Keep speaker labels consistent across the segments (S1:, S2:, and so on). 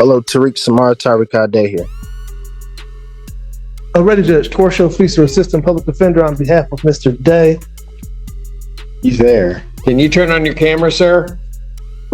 S1: Hello, Tariq Samar, Tariq Ade here.
S2: Already, Judge Torsho Feaster, Assistant Public Defender, on behalf of Mr. Day.
S3: He's there. Can you turn on your camera, sir?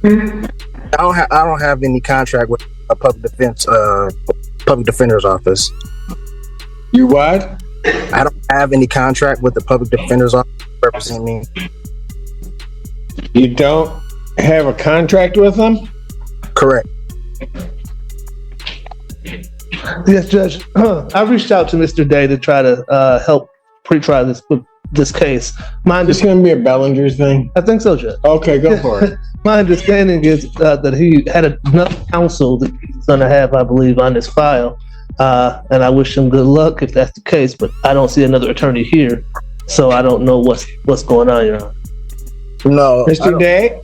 S1: I don't have any contract with a public defender's office.
S3: You what?
S1: I don't have any contract with the public defender's office to represent me.
S3: You don't have a contract with them?
S1: Correct.
S2: Yes, Judge. I reached out to Mr. Day to try to help pre-try this case.
S3: It's going to be a Bellinger's thing?
S2: I think so, Judge.
S3: Okay, go for it.
S2: My understanding is that he had another counsel that he's going to have, I believe, on his file. And I wish him good luck if that's the case, but I don't see another attorney here, so I don't know what's going on, Your Honor.
S1: No,
S3: Mr. Day?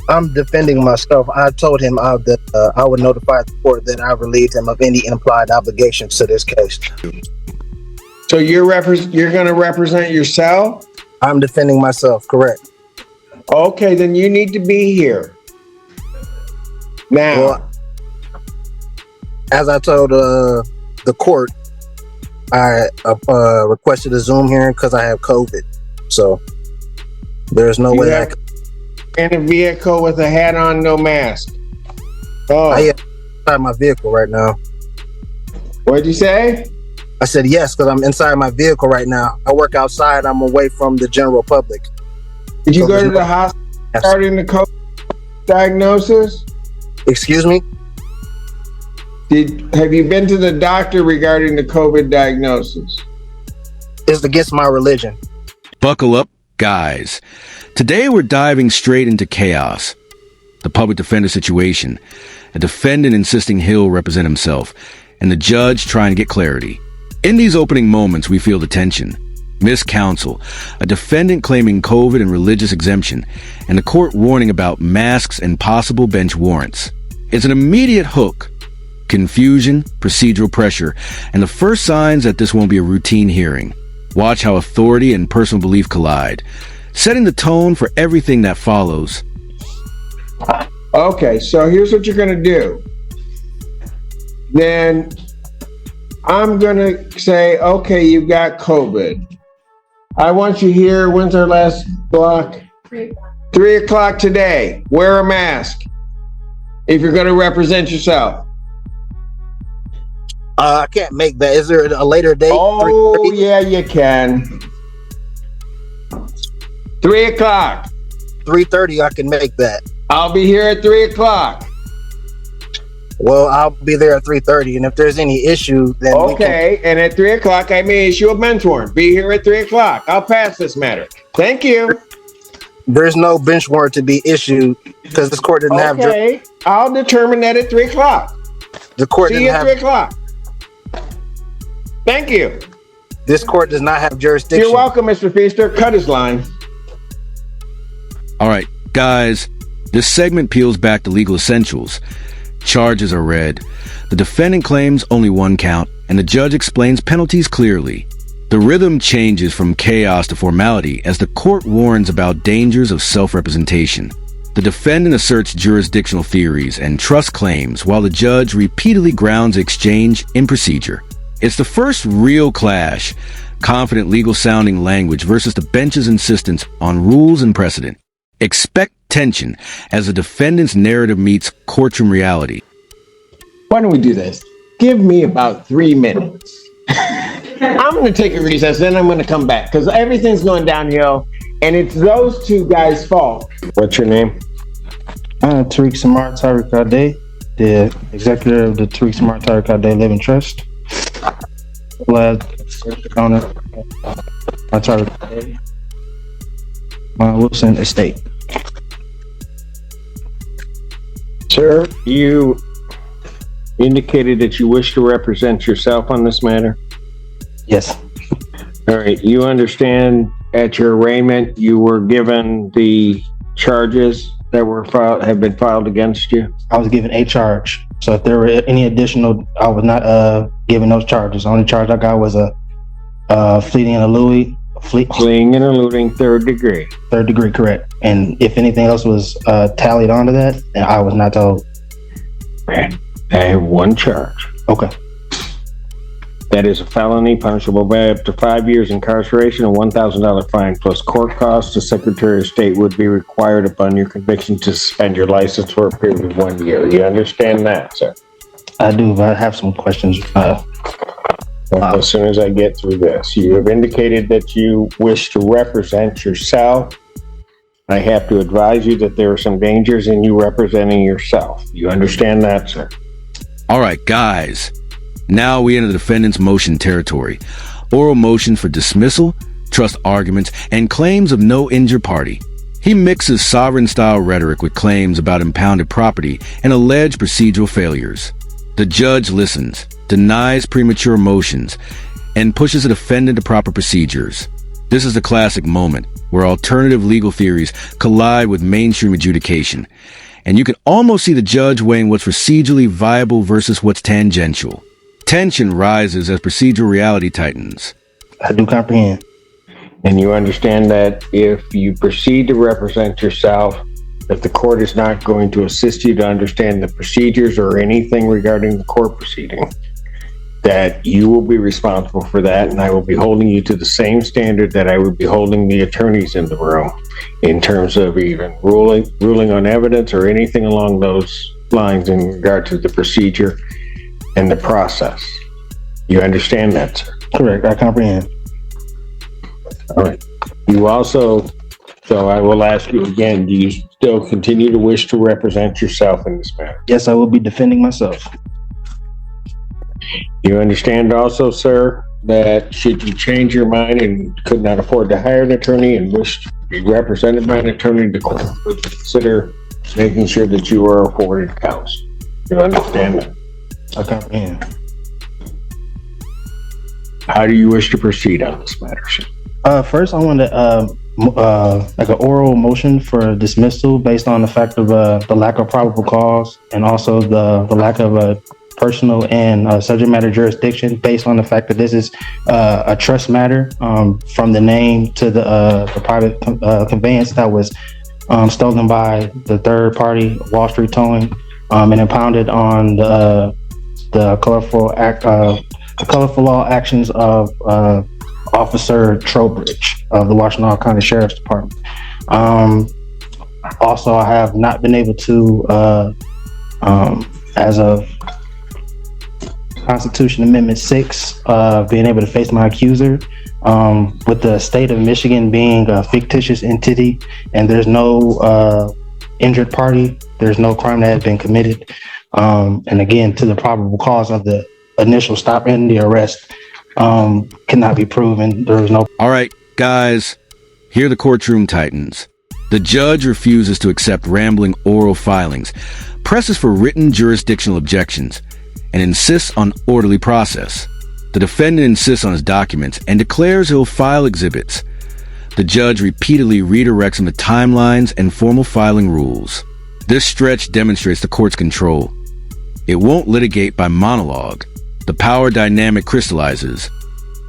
S1: I'm defending myself. I told him that I would notify the court that I relieved him of any implied obligations to this case.
S3: So you're going to represent yourself?
S1: I'm defending myself, correct.
S3: Okay, then you need to be here. Now.
S1: Well, as I told the court, I requested a Zoom hearing because I have COVID. So there's no way I can.
S3: In a vehicle with a hat on, no mask. Oh.
S1: I am inside my vehicle right now.
S3: What'd you say?
S1: I said yes, because I'm inside my vehicle right now. I work outside. I'm away from the general public.
S3: Did you go to the hospital regarding the COVID diagnosis?
S1: Excuse me?
S3: Have you been to the doctor regarding the COVID diagnosis?
S1: It's against my religion.
S4: Buckle up, guys. Today we're diving straight into chaos. The public defender situation, a defendant insisting he'll represent himself, and the judge trying to get clarity. In these opening moments, we feel the tension. Miscounsel, a defendant claiming COVID and religious exemption, and the court warning about masks and possible bench warrants. It's an immediate hook. Confusion, procedural pressure, and the first signs that this won't be a routine hearing. Watch how authority and personal belief collide, setting the tone for everything that follows.
S3: Okay, so here's what you're going to do. Then I'm going to say, okay, you've got COVID. I want you here. When's our last block? 3 o'clock today. Wear a mask if you're going to represent yourself.
S1: I can't make that. Is there a later date?
S3: Oh, yeah, you can. 3 o'clock.
S1: 3:30, I can make that.
S3: I'll be here at 3 o'clock.
S1: Well, I'll be there at 3:30, and if there's any issue, then
S3: okay, and at 3 o'clock, I may issue a bench warrant. Be here at 3 o'clock. I'll pass this matter. Thank you.
S1: There's no bench warrant to be issued because this court didn't have.
S3: Okay, I'll determine that at 3 o'clock.
S1: The court
S3: See you at 3 o'clock. Thank you.
S1: This court does not have jurisdiction.
S3: You're welcome, Mr. Feaster. Cut his line.
S4: All right, guys, this segment peels back the legal essentials. Charges are read. The defendant claims only one count, and the judge explains penalties clearly. The rhythm changes from chaos to formality as the court warns about dangers of self-representation. The defendant asserts jurisdictional theories and trust claims while the judge repeatedly grounds exchange in procedure. It's the first real clash, confident legal-sounding language versus the bench's insistence on rules and precedent. Expect tension as the defendant's narrative meets courtroom reality.
S3: Why don't we do this? Give me about 3 minutes. I'm going to take a recess, then I'm going to come back because everything's going downhill, and it's those two guys' fault. What's your name?
S5: Tariq Samar, Tariq Ade, the executive of the Tariq Samar, Tariq Ade Living Trust. Last owner, Tariq Wilson Estate.
S3: Sir, you indicated that you wish to represent yourself on this matter?
S5: Yes.
S3: All right. You understand at your arraignment you were given the charges that were have been filed against you?
S5: I was given a charge. So if there were any additional, I was not given those charges. The only charge I got was a fleeing and eluding.
S3: Fleeing and eluding, third degree.
S5: Third degree, correct. And if anything else was tallied onto that, then I was not told.
S3: I have one charge.
S5: Okay.
S3: That is a felony punishable by up to 5 years incarceration and $1,000 fine plus court costs. The Secretary of State would be required upon your conviction to suspend your license for a period of 1 year. You understand that, sir?
S5: I do, but I have some questions.
S3: As soon as I get through this, you have indicated that you wish to represent yourself. I have to advise you that there are some dangers in you representing yourself. You understand that, sir?
S4: All right, guys. Now we enter the defendant's motion territory. Oral motion for dismissal, trust arguments, and claims of no injured party. He mixes sovereign-style rhetoric with claims about impounded property and alleged procedural failures. The judge listens, denies premature motions, and pushes the defendant to proper procedures. This is the classic moment where alternative legal theories collide with mainstream adjudication, and you can almost see the judge weighing what's procedurally viable versus what's tangential. Tension rises as procedural reality tightens.
S5: I do comprehend.
S3: And you understand that if you proceed to represent yourself, that the court is not going to assist you to understand the procedures or anything regarding the court proceeding, that you will be responsible for that, and I will be holding you to the same standard that I would be holding the attorneys in the room in terms of even ruling on evidence or anything along those lines in regard to the procedure and the process. You understand that, sir?
S5: Correct. I comprehend.
S3: All right. You also, so I will ask you again, do you still continue to wish to represent yourself in this matter?
S5: Yes, I will be defending myself.
S3: You understand also, sir, that should you change your mind and could not afford to hire an attorney and wish to be represented by an attorney, the court would consider making sure that you are afforded counsel. You understand that?
S5: I comprehend.
S3: How do you wish to proceed on this matter, sir?
S5: First, I want to like an oral motion for dismissal based on the fact of the lack of probable cause and also the lack of personal and subject matter jurisdiction based on the fact that this is a trust matter from the name to the private conveyance that was stolen by the third party, Wall Street Towing, and impounded on the colorful law actions of Officer Trowbridge of the Washtenaw County Sheriff's Department. Also, I have not been able to, as of Constitution Amendment 6, being able to face my accuser, with the state of Michigan being a fictitious entity and there's no injured party, there's no crime that has been committed. And again, to the probable cause of the initial stop and the arrest cannot be proven. There is no.
S4: All right, guys, here the courtroom tightens. The judge refuses to accept rambling oral filings, presses for written jurisdictional objections, and insists on orderly process. The defendant insists on his documents and declares he'll file exhibits. The judge repeatedly redirects him to timelines and formal filing rules. This stretch demonstrates the court's control. It won't litigate by monologue. The power dynamic crystallizes.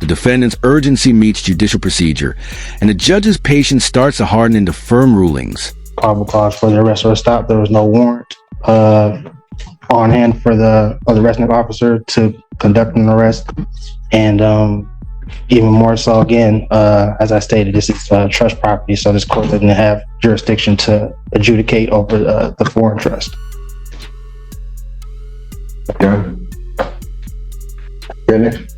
S4: The defendant's urgency meets judicial procedure, and the judge's patience starts to harden into firm rulings.
S5: Probable cause for the arrest or stop. There was no warrant on hand for the arresting officer to conduct an arrest. And even more so, again, as I stated, this is trust property, so this court doesn't have jurisdiction to adjudicate over the foreign trust.
S3: Done. Finished?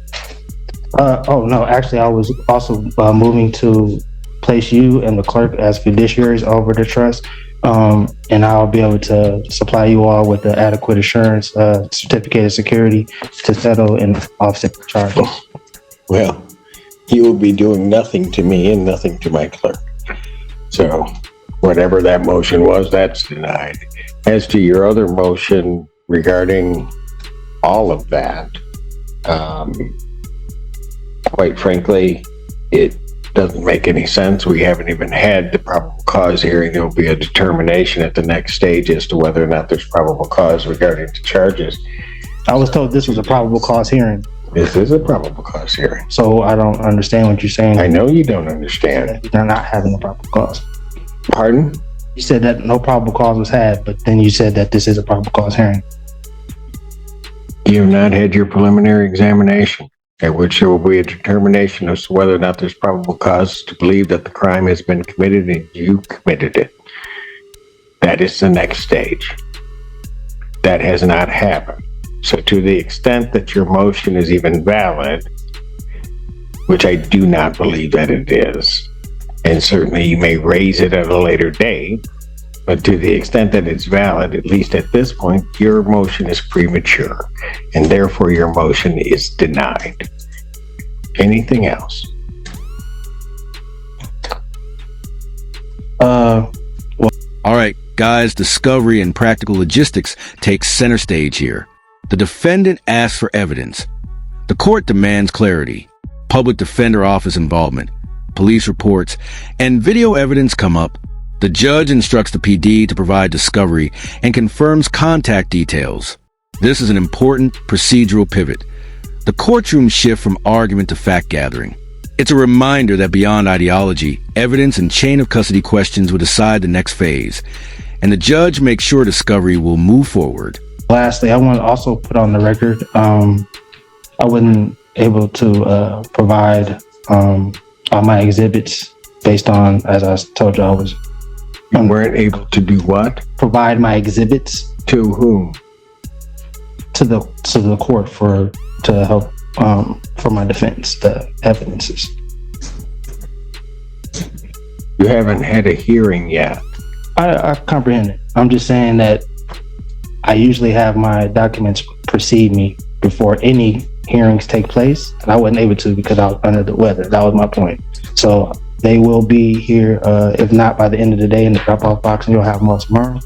S5: Oh, no, actually, I was also moving to place you and the clerk as fiduciaries over the trust. And I'll be able to supply you all with the adequate assurance certificate of security to settle and offset the charges.
S3: Well, he will be doing nothing to me and nothing to my clerk. So whatever that motion was, that's denied. As to your other motion regarding all of that, quite frankly, it doesn't make any sense. We haven't even had the probable cause hearing. There will be a determination at the next stage as to whether or not there's probable cause regarding the charges.
S5: I was told this was a probable cause hearing.
S3: This is a probable cause hearing.
S5: So I don't understand what you're saying.
S3: I know you don't understand.
S5: They're not having a probable cause.
S3: Pardon?
S5: You said that no probable cause was had, but then you said that this is a probable cause hearing.
S3: You have not had your preliminary examination, at which there will be a determination as to whether or not there's probable cause to believe that the crime has been committed and you committed it. That is the next stage. That has not happened. So to the extent that your motion is even valid, which I do not believe that it is, and certainly you may raise it at a later date, but to the extent that it's valid, at least at this point, your motion is premature, and therefore your motion is denied. Anything else?
S4: All right, guys, discovery and practical logistics take center stage here. The defendant asks for evidence. The court demands clarity. Public defender office involvement, police reports, and video evidence come up. The judge instructs the PD to provide discovery and confirms contact details. This is an important procedural pivot. The courtroom shift from argument to fact gathering. It's a reminder that beyond ideology, evidence and chain of custody questions will decide the next phase, and the judge makes sure discovery will move forward.
S5: Lastly, I want to also put on the record, I wasn't able to provide all my exhibits based on, as I told you, I was.
S3: You weren't able to do what?
S5: Provide my exhibits
S3: To whom?
S5: to the court to help for my defense, the evidences.
S3: You haven't had a hearing yet.
S5: I comprehend it. I'm just saying that I usually have my documents precede me before any hearings take place, and I wasn't able to because I was under the weather. That was my point. So they will be here, if not by the end of the day in the drop-off box, and you'll have them tomorrow.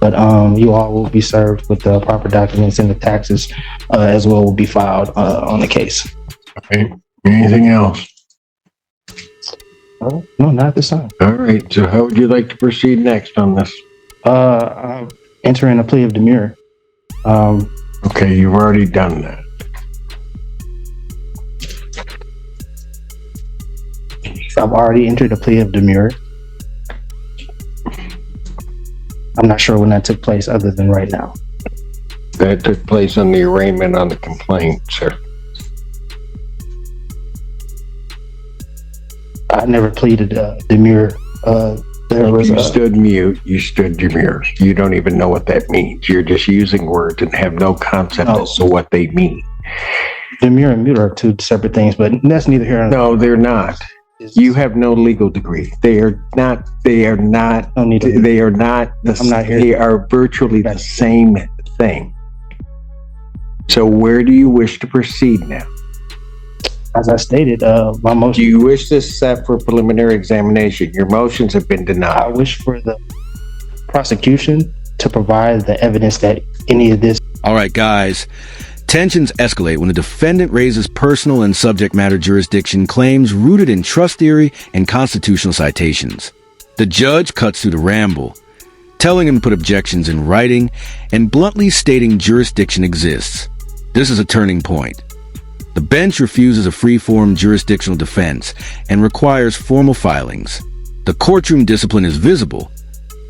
S5: But you all will be served with the proper documents, and the taxes as well will be filed on the case.
S3: Okay. Anything else?
S5: No, not this time.
S3: All right. So how would you like to proceed next on this?
S5: I'm entering a plea of demurrer.
S3: Okay, you've already done that.
S5: I've already entered a plea of demurrer. I'm not sure when that took place other than right now.
S3: That took place on the arraignment on the complaint, sir.
S5: I never pleaded demurrer.
S3: You stood mute, you stood demure. You don't even know what that means. You're just using words and have no concept as to what they mean.
S5: Demurrer and mute are two separate things, but that's neither here nor there.
S3: No, they're not. You have no legal degree. They are not. They are not.
S5: No need to.
S3: They are not.
S5: I'm not here.
S3: They are virtually the same thing. So where do you wish to proceed now?
S5: As I stated, my motion.
S3: Do you wish this set for preliminary examination? Your motions have been
S5: I
S3: denied.
S5: wish for the prosecution to provide the evidence that any of this.
S4: All right, guys. Tensions escalate when the defendant raises personal and subject matter jurisdiction claims rooted in trust theory and constitutional citations. The judge cuts through the ramble, telling him to put objections in writing and bluntly stating jurisdiction exists. This is a turning point. The bench refuses a free-form jurisdictional defense and requires formal filings. The courtroom discipline is visible.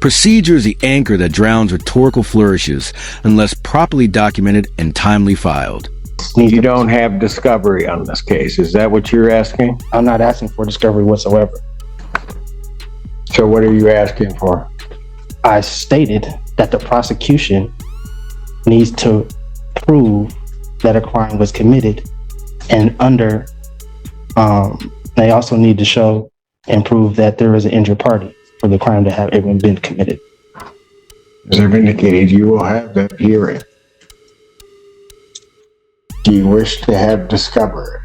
S4: Procedure is the anchor that drowns rhetorical flourishes unless properly documented and timely filed.
S3: You don't have discovery on this case. Is that what you're asking?
S5: I'm not asking for discovery whatsoever.
S3: So what are you asking for?
S5: I stated that the prosecution needs to prove that a crime was committed, and they also need to show and prove that there is an injured party for the crime to have even been committed.
S3: As I've indicated, you will have that hearing. Do you wish to have discovery?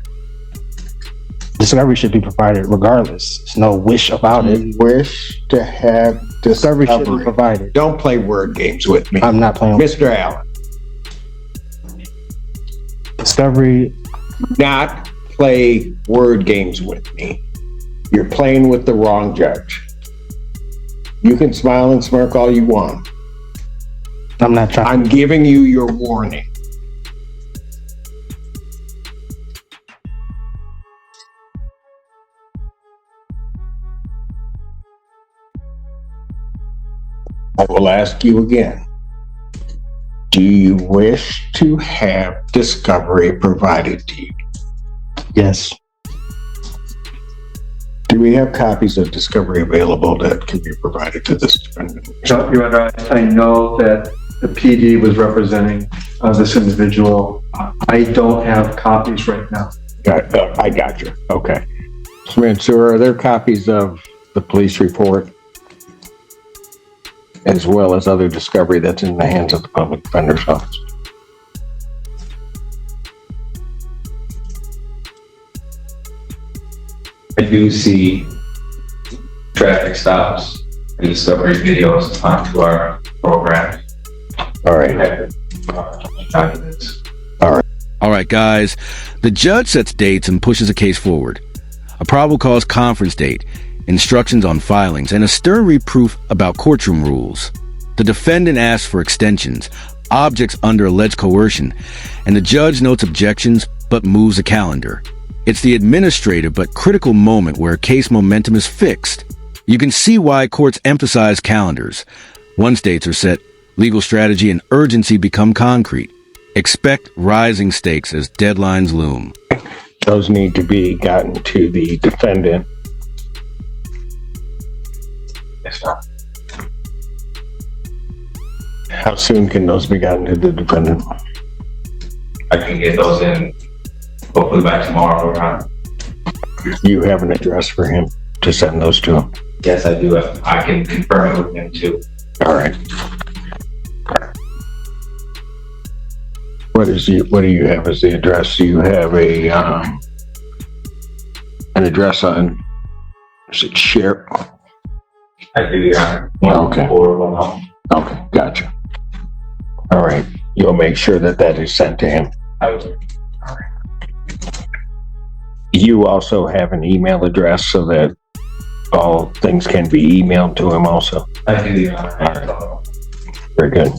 S5: Discovery should be provided regardless. There's no wish about it.
S3: You wish to have
S5: Discovery should be
S3: discovery.
S5: provided.
S3: Don't play word games with me.
S5: I'm not playing.
S3: Mr. Allen,
S5: Discovery.
S3: not play word games with me. You're playing with the wrong judge. You can smile and smirk all you want.
S5: I'm not trying.
S3: I'm giving you your warning. I will ask you again. Do you wish to have discovery provided to you?
S5: Yes.
S3: Do we have copies of discovery available that can be provided to this defendant?
S6: No, Your Honor, I know that the PD was representing this individual. I don't have copies right now.
S3: I got you. Okay. So are there copies of the police report as well as other discovery that's in the hands of the public defender's office?
S7: I do see traffic stops and discovery videos onto our program.
S3: All right.
S7: Documents.
S4: All right, guys. The judge sets dates and pushes a case forward. A probable cause conference date, instructions on filings, and a stern reproof about courtroom rules. The defendant asks for extensions, objects under alleged coercion, and the judge notes objections but moves a calendar. It's the administrative but critical moment where case momentum is fixed. You can see why courts emphasize calendars. Once dates are set, legal strategy and urgency become concrete. Expect rising stakes as deadlines loom.
S3: Those need to be gotten to the defendant.
S7: Yes, sir.
S3: How soon can those be gotten to the defendant?
S7: I can get those in hopefully by tomorrow, Your Honor.
S3: You have an address for him to send those to him?
S7: Yes, I do. I can confirm it with him too.
S3: All right. What do you have as the address? Do you have an address on, is it Sheriff?
S7: I do, Your Honor.
S3: Okay.
S7: 141.
S3: Okay, gotcha. All right. You'll make sure that that is sent to him.
S7: I will.
S3: You also have an email address so that all things can be emailed to him also?
S7: I do, Your Honor.
S3: All right. Very good.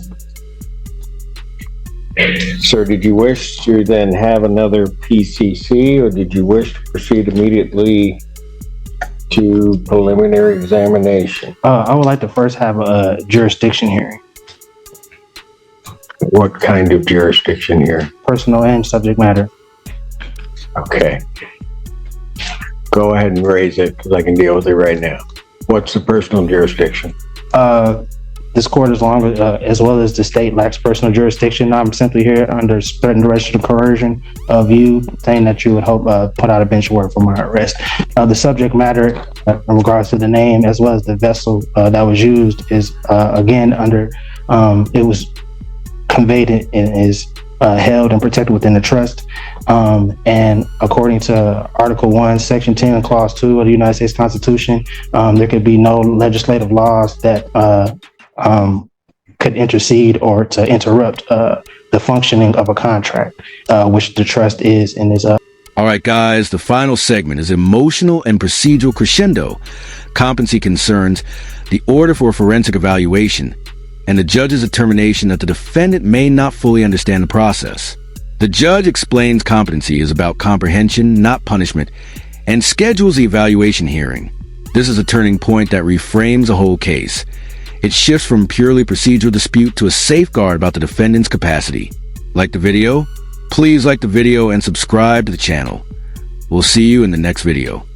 S3: Sir, did you wish to then have another PCC, or did you wish to proceed immediately to preliminary examination?
S5: I would like to first have a jurisdiction hearing,
S3: What kind of jurisdiction here?
S5: personal and subject matter.
S3: Okay. Go ahead and raise it, because I can deal with it right now. What's the personal jurisdiction?
S5: This court, as well as the state, lacks personal jurisdiction. I'm simply here under threatened arrest or coercion of you, saying that you would hope put out a bench warrant for my arrest. The subject matter, in regards to the name as well as the vessel that was used, is again under. It was conveyed and is held and protected within the trust. And according to Article 1, Section 10, Clause 2 of the United States Constitution, there could be no legislative laws that could intercede or to interrupt the functioning of a contract, which the trust is and is.
S4: All right, guys, the final segment is emotional and procedural crescendo, competency concerns, the order for a forensic evaluation, and the judge's determination that the defendant may not fully understand the process. The judge explains competency is about comprehension, not punishment, and schedules the evaluation hearing. This is a turning point that reframes the whole case. It shifts from purely procedural dispute to a safeguard about the defendant's capacity. Like the video? Please like the video and subscribe to the channel. We'll see you in the next video.